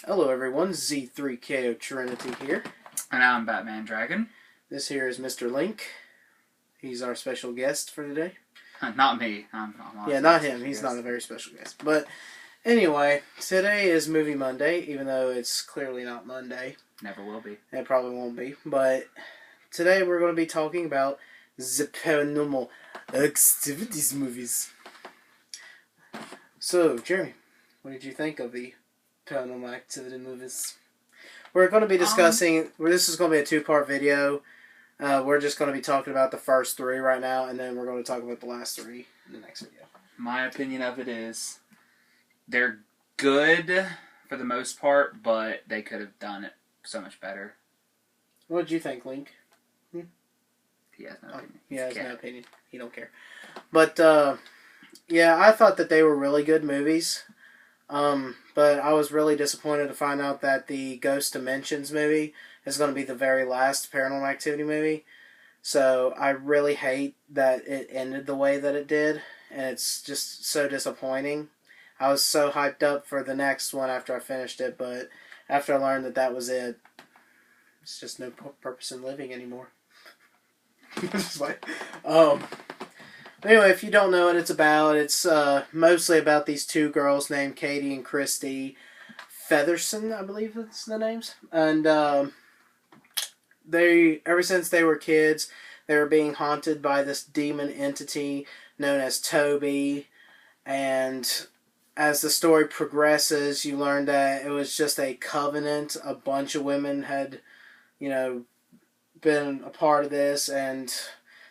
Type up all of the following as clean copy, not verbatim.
Hello everyone, Z3KO Trinity here. And I'm Batman Dragon. This here is Mr. Link. He's our special guest for today. Not me. Yeah, not him. He's not a very special guest. But anyway, today is Movie Monday, even though it's clearly not Monday. Never will be. It probably won't be. But today we're going to be talking about the Paranormal Activities movies. So, Jeremy, what did you think of the Paranormal Activity movies? We're going to be discussing... this is going to be a two-part video. We're just going to be talking about the first three right now, and then we're going to talk about the last three in the next video. My opinion of it is they're good for the most part, but they could have done it so much better. What did you think, Link? He has no opinion. He has no opinion. He don't care. But, yeah, I thought that they were really good movies. But I was really disappointed to find out that the Ghost Dimensions movie is going to be the very last Paranormal Activity movie. So I really hate that it ended the way that it did, and it's just so disappointing. I was so hyped up for the next one after I finished it, but after I learned that that was it, it's just no purpose in living anymore. Just like, anyway, if you don't know what it's mostly about these two girls named Katie and Christy Featherstons, I believe that's the names. And they, ever since they were kids, they were being haunted by this demon entity known as Toby. And as the story progresses, you learn that it was just a covenant. A bunch of women had, been a part of this, and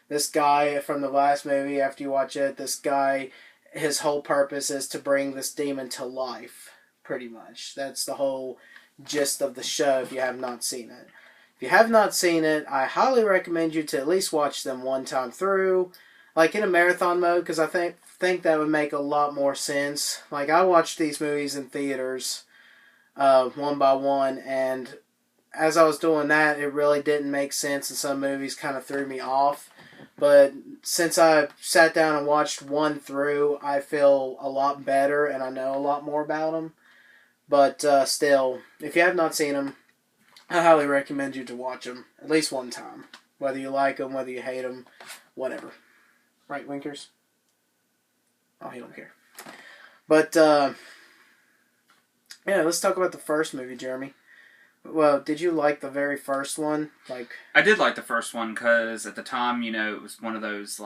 this guy from the last movie, after you watch it, this guy, his whole purpose is to bring this demon to life, pretty much. That's the whole gist of the show if you have not seen it. If you have not seen it, I highly recommend you to at least watch them one time through, like in a marathon mode, because I think that would make a lot more sense. Like, I watched these movies in theaters one by one, and as I was doing that, it really didn't make sense, and some movies kind of threw me off. But since I sat down and watched one through, I feel a lot better, and I know a lot more about them. But still, if you have not seen them, I highly recommend you to watch them at least one time. Whether you like them, whether you hate them, whatever. Right, Winkers? Oh, he don't care. But, yeah, let's talk about the first movie, Jeremy. Well, did you like the very first one? I did like the first one because at the time, it was one of those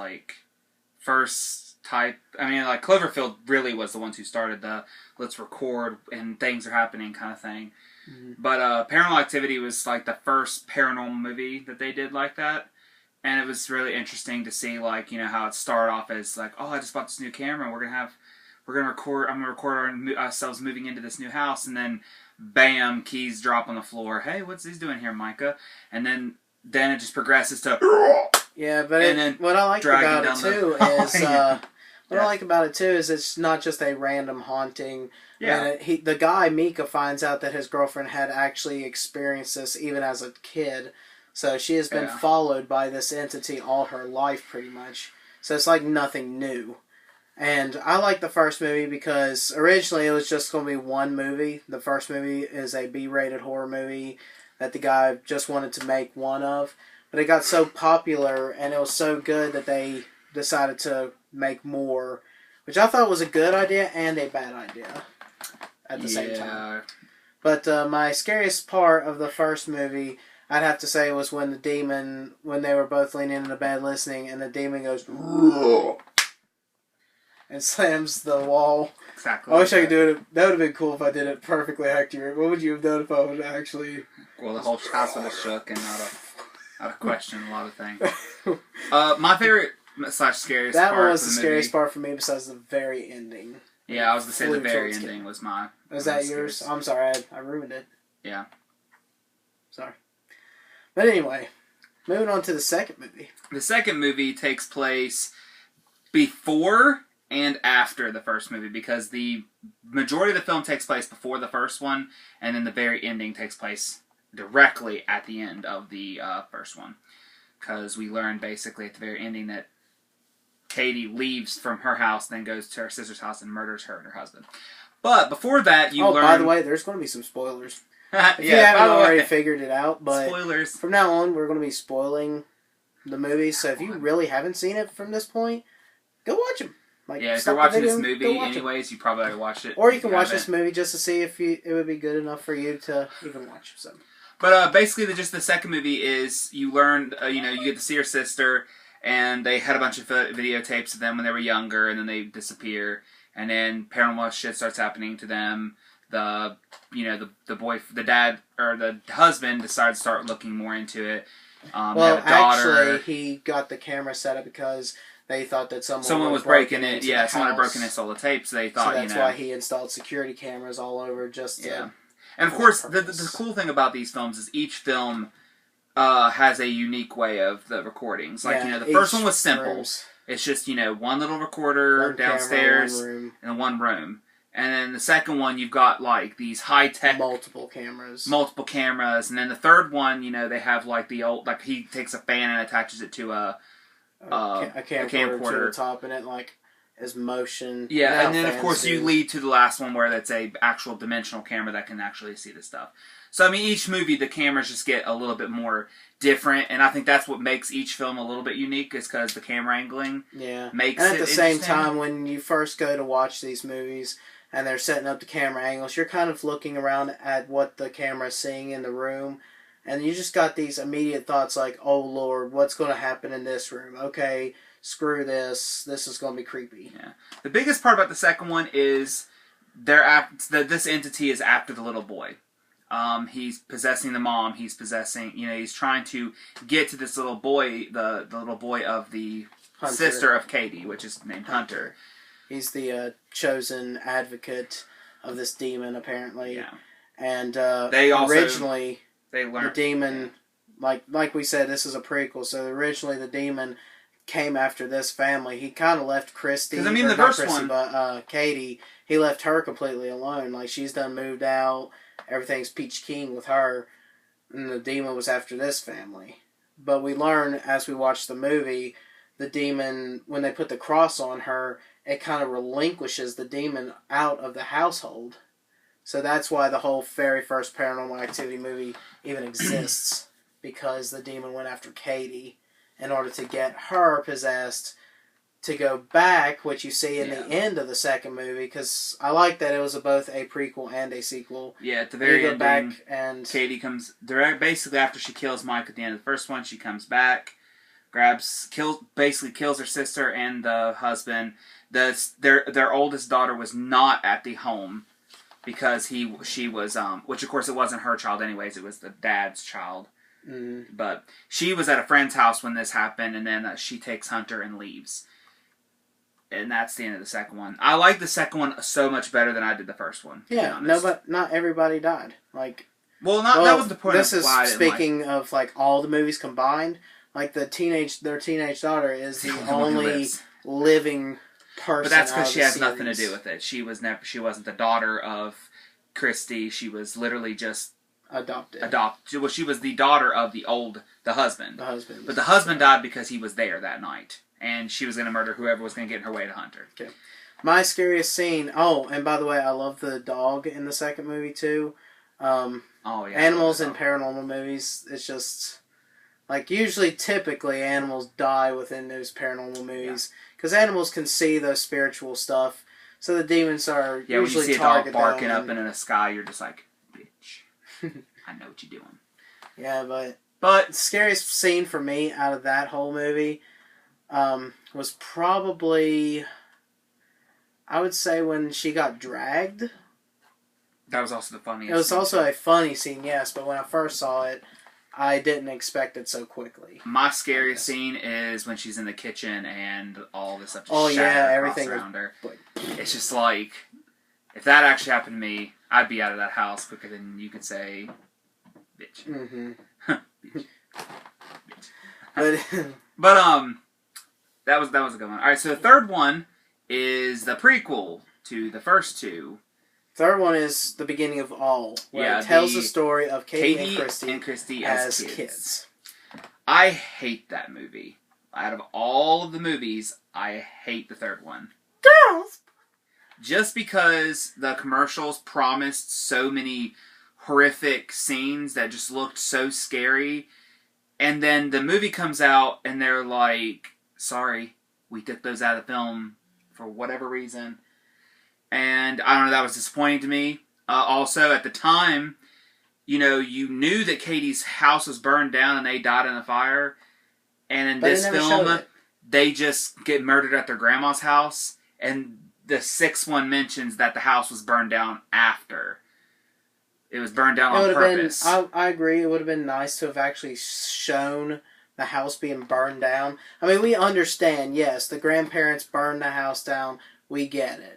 first type. I mean, Cloverfield really was the ones who started the let's record and things are happening kind of thing. Mm-hmm. But Paranormal Activity was the first paranormal movie that they did like that, and it was really interesting to see how it started off as I just bought this new camera. We're gonna record. I'm gonna record ourselves moving into this new house, and then bam, keys drop on the floor. Hey, what's these doing here, Micah? And then it just progresses to yeah. But what I like about it too is I like about it too is it's not just a random haunting. Yeah. The guy Mika finds out that his girlfriend had actually experienced this even as a kid, so she has been followed by this entity all her life, pretty much. So it's like nothing new. And I like the first movie because originally it was just going to be one movie. The first movie is a B-rated horror movie that the guy just wanted to make one of. But it got so popular and it was so good that they decided to make more, which I thought was a good idea and a bad idea at the same time. But my scariest part of the first movie, I'd have to say, was when they were both leaning in the bed listening and the demon goes and slams the wall. Exactly. I wish I could do it. That would have been cool if I did it perfectly accurate. What would you have done if I would actually... Well, the whole house would have shook and not have questioned a lot of things. My favorite / scariest part That was the scariest part for me besides the very ending. Yeah, I was going to say the very ending was my... Was that yours? I'm sorry, I ruined it. Yeah. Sorry. But anyway, moving on to the second movie. The second movie takes place before and after the first movie, because the majority of the film takes place before the first one, and then the very ending takes place directly at the end of the first one. Because we learn basically at the very ending that Katie leaves from her house, then goes to her sister's house and murders her and her husband. But before that, you learn... by the way, there's going to be some spoilers. If you yeah, haven't already figured it out, but spoilers. From now on, we're going to be spoiling the movie. So if you really haven't seen it from this point, go watch them. Like, yeah, if you're watching this movie anyways, you probably already watched it. Or you can watch this movie just to see if it would be good enough for you to even watch. So. But basically, just the second movie is you learn, you get to see your sister, and they had a bunch of videotapes of them when they were younger, and then they disappear, and then paranormal shit starts happening to them. The dad or the husband decides to start looking more into it. Actually, he got the camera set up because they thought that someone was breaking it. Yeah, someone had broken and stole the tapes. They thought, so that's why he installed security cameras all over just to... Yeah. And of course, the cool thing about these films is each film has a unique way of the recordings. Like, the first one was simple. It's just, one little recorder downstairs in one room. And then the second one, you've got, like, these high-tech... Multiple cameras. And then the third one, they have, like, the old... Like, he takes a fan and attaches it to a camcorder to the top, and it, like, is motion. Yeah, and then, of course, you lead to the last one where that's a actual dimensional camera that can actually see the stuff. So, I mean, each movie, the cameras just get a little bit more different, and I think that's what makes each film a little bit unique, is because the camera angling makes it And at the same time, when you first go to watch these movies... and they're setting up the camera angles, you're kind of looking around at what the camera's seeing in the room, and you just got these immediate thoughts like, oh Lord, what's going to happen in this room? Okay, screw this is going to be creepy. Yeah. The biggest part about the second one is this entity is after the little boy. He's possessing the mom, he's possessing, he's trying to get to this little boy, the little boy of the Hunter. Sister of Katie, which is named Hunter. He's the chosen advocate of this demon, apparently. Yeah. And originally the demon, like we said, this is a prequel. So originally the demon came after this family. He kind of left Christy. Because the first one, but Katie, he left her completely alone. Like, she's done moved out. Everything's peach keen with her, and the demon was after this family. But we learn as we watch the movie, the demon, when they put the cross on her, it kind of relinquishes the demon out of the household. So that's why the whole very first Paranormal Activity movie even exists. Because the demon went after Katie in order to get her possessed to go back, which you see in the end of the second movie. Because I like that it was both a prequel and a sequel. Yeah, at the very end, back and Katie comes... Basically, after she kills Mike at the end of the first one, she comes back, basically kills her sister and the husband. Their oldest daughter was not at the home because she was which of course it wasn't her child anyways, it was the dad's child. But she was at a friend's house when this happened, and then she takes Hunter and leaves, and that's the end of the second one. I like the second one so much better than I did the first one. Yeah, no, but not everybody died. Like, that was the point. This is speaking of like all the movies combined. Like their teenage daughter is the only living person. But that's because she has nothing to do with it. She wasn't the daughter of Christy. She was literally just adopted. Well, she was the daughter of the husband. But the husband died because he was there that night, and she was going to murder whoever was going to get in her way to Hunter. Okay. My scariest scene. Oh, and by the way, I love the dog in the second movie too. Animals in paranormal movies. It's just. Like, typically, animals die within those paranormal movies. Because animals can see those spiritual stuff. So the demons are usually when you see a dog barking up in the sky, you're just like, bitch, I know what you're doing. Yeah, but the scariest scene for me out of that whole movie was probably, I would say, when she got dragged. That was also the funniest. It was also a funny scene, yes, but when I first saw it, I didn't expect it so quickly. My scariest scene is when she's in the kitchen and all this stuff just everything around her. It's just like, if that actually happened to me, I'd be out of that house quicker than you could say, bitch. Mm-hmm. Bitch. But that was a good one. All right, so the third one is the prequel to the first two. Third one is the beginning of all, where it tells the story of Katie and Christy as kids. I hate that movie. Out of all of the movies, I hate the third one. Girls! just because the commercials promised so many horrific scenes that just looked so scary, and then the movie comes out and they're like, sorry, we took those out of the film for whatever reason. And I don't know, that was disappointing to me. Also, at the time, you knew that Katie's house was burned down and they died in a fire. And in this film, they just get murdered at their grandma's house. And the sixth one mentions that the house was burned down after. It was burned down on purpose. I agree. It would have been nice to have actually shown the house being burned down. I mean, we understand, yes, the grandparents burned the house down. We get it.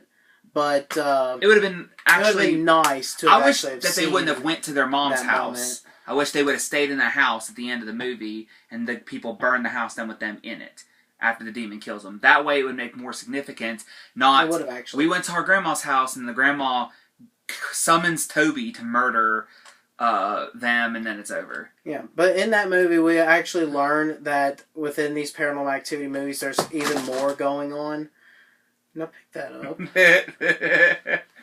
But it would have been nice to have I wish that they wouldn't have went to their mom's house. Moment. I wish they would have stayed in their house at the end of the movie and the people burned the house down with them in it after the demon kills them. That way it would make more significant. Not, would have actually. We went to our grandma's house and the grandma summons Toby to murder them and then it's over. Yeah, but in that movie we actually learn that within these Paranormal Activity movies there's even more going on. No, pick that up.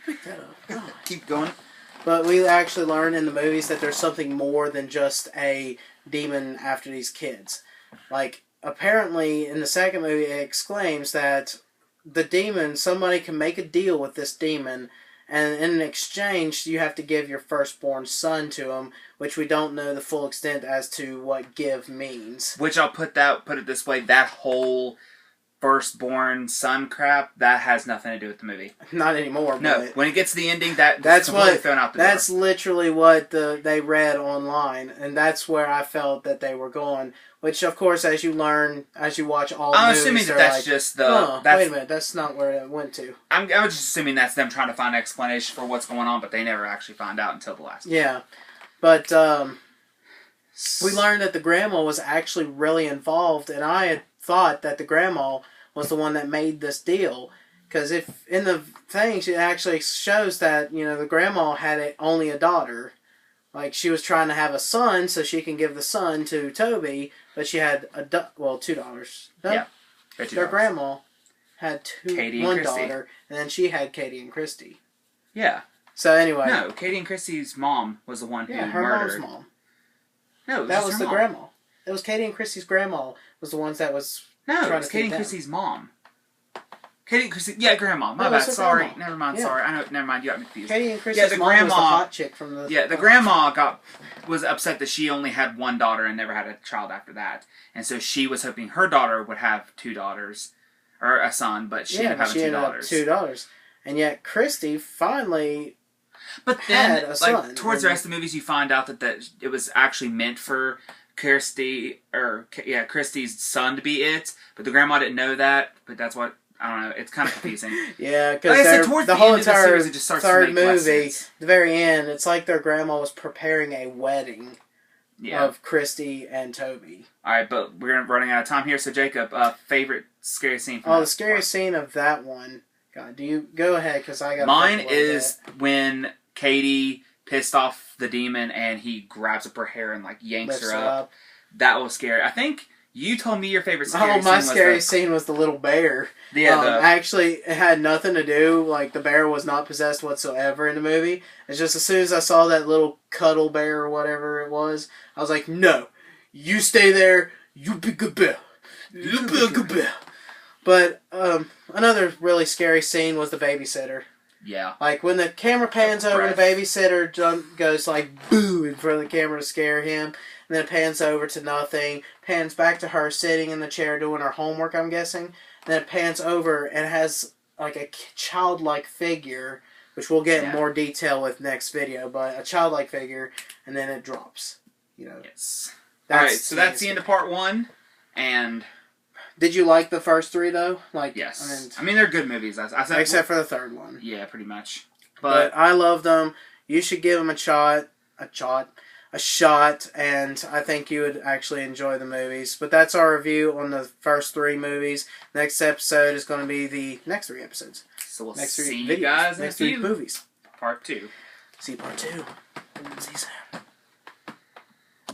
Pick that up. God. Keep going. But we actually learn in the movies that there's something more than just a demon after these kids. Like, apparently, in the second movie, it exclaims that the demon, somebody can make a deal with this demon, and in exchange, you have to give your firstborn son to him, which we don't know the full extent as to what give means. Which I'll put it this way, that whole firstborn son crap, that has nothing to do with the movie. Not anymore. No, but when it gets to the ending, that's completely thrown out the door. That's literally what they read online, and that's where I felt that they were going. Which, of course, as you watch all the movies, I'm assuming that's just the... wait a minute, that's not where it went to. I'm just assuming that's them trying to find an explanation for what's going on, but they never actually find out until the last one. Yeah, but we learned that the grandma was actually really involved, and I had thought that the grandma was the one that made this deal. Because if in the things it actually shows that, the grandma had only a daughter. Like, she was trying to have a son so she can give the son to Toby, but she had $2. No, yeah. Their grandma had one daughter, and then she had Katie and Christy. Yeah. So anyway. No, Katie and Christy's mom was the one who her murdered. mom's mom. No, that was her the mom. grandma. It was Katie and Christy's grandma was the ones that was trying to Katie and Christy's mom. Katie and Christy, yeah, grandma. My bad. Sorry, grandma. never mind. Yeah. Sorry, I know. Never mind. You got me confused. Katie and Christy's mom was the hot chick from the. Yeah, the grandma was upset that she only had one daughter and never had a child after that, and so she was hoping her daughter would have two daughters, or a son, but she ended up having two daughters. Two daughters, and yet Christy finally. But then, towards the rest of the movies, you find out that it was actually meant for Christy's son to be it, but the grandma didn't know that. But that's what. I don't know. It's kind of confusing. Yeah, because the whole entire third movie, the very end, it's like their grandma was preparing a wedding of Christy and Toby. All right, but we're running out of time here. So, Jacob, favorite scary scene from the scariest scene of that one. God, do you go ahead? Because I got mine is when Katie pissed off the demon and he grabs up her hair and yanks her up. That was scary. I think. You told me your favorite scary scene was my scary scene was the little bear. Yeah, actually, it had nothing to do, the bear was not possessed whatsoever in the movie. It's just as soon as I saw that little cuddle bear or whatever it was, I was like, no, you stay there, you be good bear. You be a good bear. But, another really scary scene was the babysitter. Yeah. When the camera pans over, the babysitter goes boo in front of the camera to scare him. And then it pans over to nothing. Pans back to her sitting in the chair doing her homework, I'm guessing. And then it pans over and has a childlike figure, which we'll get in more detail with next video, but a childlike figure, and then it drops. Yes. Alright, so that's the end of part 1. And did you like the first 3 though? Yes. I mean they're good movies. I said, except for the third one. Yeah, pretty much. But I love them. You should give them a shot, and I think you would actually enjoy the movies. But that's our review on the first 3 movies. Next episode is going to be the next 3 episodes. So we'll see you guys in a few. Next 3 movies. Part 2. See part 2. See you soon.